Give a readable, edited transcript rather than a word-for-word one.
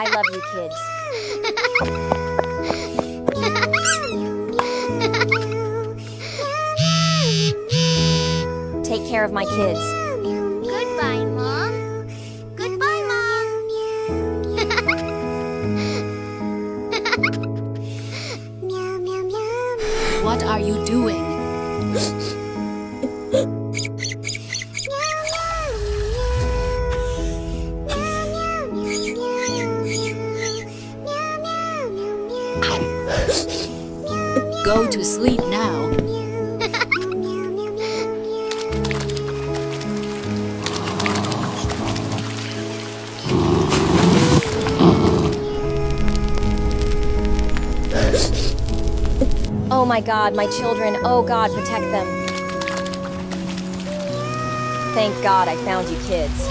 I love you, kids. Take care of my kids. Goodbye, Mom. Goodbye, Mom. What are you doing? Go to sleep now. Oh my God, my children. Oh God, protect them. Thank God I found you, kids.